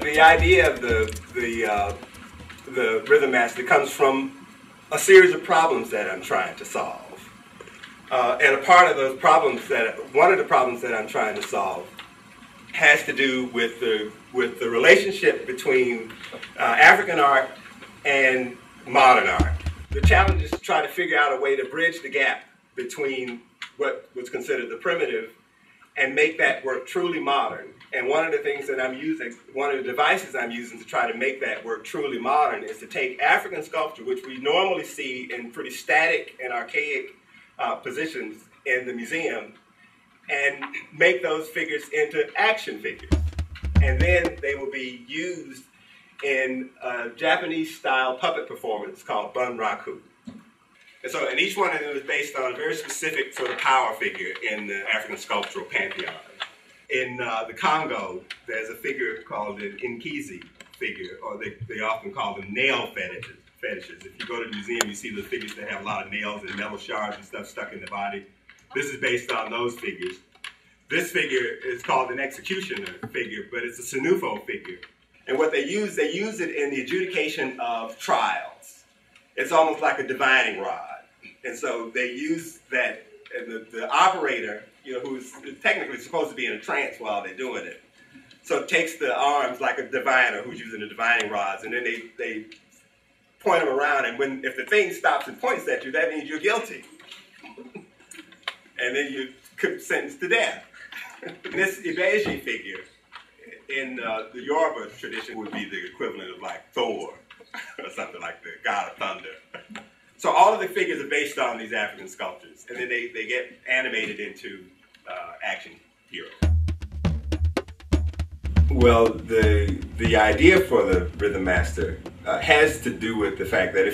The idea of the Rythm Mastr comes from a series of problems that I'm trying to solve. And a part of those problems one of the problems that I'm trying to solve has to do with the relationship between African art and modern art. The challenge is to try to figure out a way to bridge the gap between what was considered the primitive and make that work truly modern. And one of the things that I'm using, one of the devices I'm using to try to make that work truly modern is to take African sculpture, which we normally see in pretty static and archaic positions in the museum, and make those figures into action figures. And then they will be used in a Japanese-style puppet performance called bunraku. And each one of them is based on a very specific sort of power figure in the African sculptural pantheon. In the Congo, there's a figure called an Nkizi figure, or they often call them nail fetishes. If you go to the museum, you see the figures that have a lot of nails and metal shards and stuff stuck in the body. This is based on those figures. This figure is called an executioner figure, but it's a Senufo figure. And what they use it in the adjudication of trials. It's almost like a divining rod. And so they use that, and the operator, who's technically supposed to be in a trance while they're doing it, so takes the arms like a diviner who's using the divining rods, and then they point them around, and if the thing stops and points at you, that means you're guilty. And then you're sentenced to death. This Ibeji figure in the Yoruba tradition would be the equivalent of like Thor, or something like the god of thunder. So all of the figures are based on these African sculptures, and then they get animated into action heroes. Well, the idea for the Rythm Mastr has to do with the fact that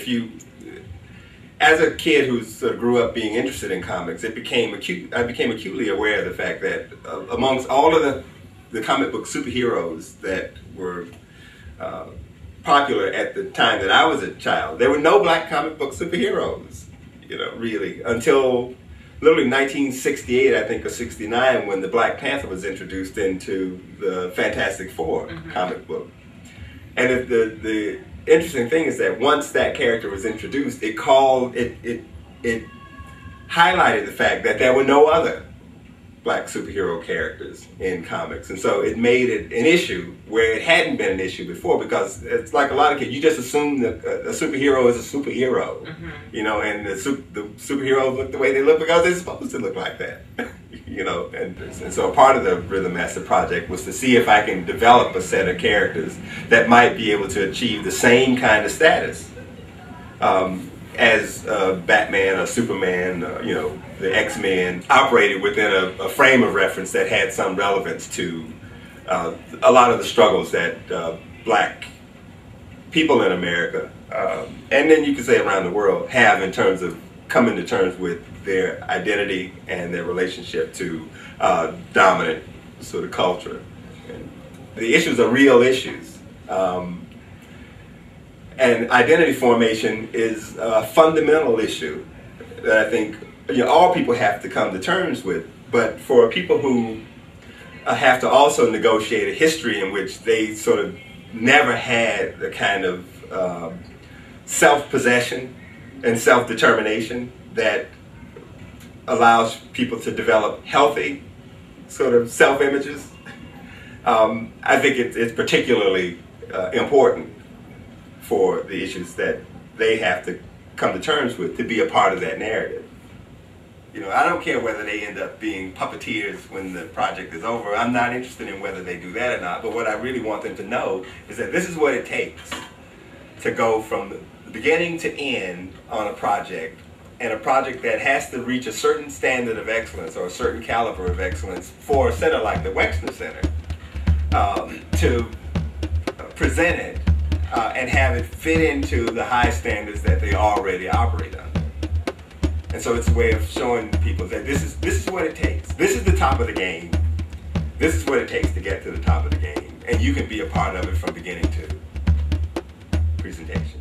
as a kid who sort of grew up being interested in comics, I became acutely aware of the fact that amongst all of the comic book superheroes that were popular at the time that I was a child, there were no black comic book superheroes, really, until literally 1968, I think, or 69, when the Black Panther was introduced into the Fantastic Four comic book. And the interesting thing is that once that character was introduced, it highlighted the fact that there were no other black superhero characters in comics, and so it made it an issue where it hadn't been an issue before, because it's like a lot of kids, you just assume that a superhero is a superhero, and the superheroes look the way they look because they're supposed to look like that, and so part of the Rythm Mastr project was to see if I can develop a set of characters that might be able to achieve the same kind of status as Batman or Superman, the X-Men, operated within a frame of reference that had some relevance to a lot of the struggles that black people in America, and then you could say around the world, have in terms of coming to terms with their identity and their relationship to dominant sort of culture. And the issues are real issues. And identity formation is a fundamental issue that I think all people have to come to terms with. But for people who have to also negotiate a history in which they sort of never had the kind of self-possession and self-determination that allows people to develop healthy sort of self-images, I think it's particularly important for the issues that they have to come to terms with to be a part of that narrative. I don't care whether they end up being puppeteers when the project is over. I'm not interested in whether they do that or not, but what I really want them to know is that this is what it takes to go from the beginning to end on a project, and a project that has to reach a certain standard of excellence or a certain caliber of excellence for a center like the Wexner Center, to present it and have it fit into the high standards that they already operate under. And so it's a way of showing people that this is what it takes. This is the top of the game. This is what it takes to get to the top of the game. And you can be a part of it from beginning to presentation.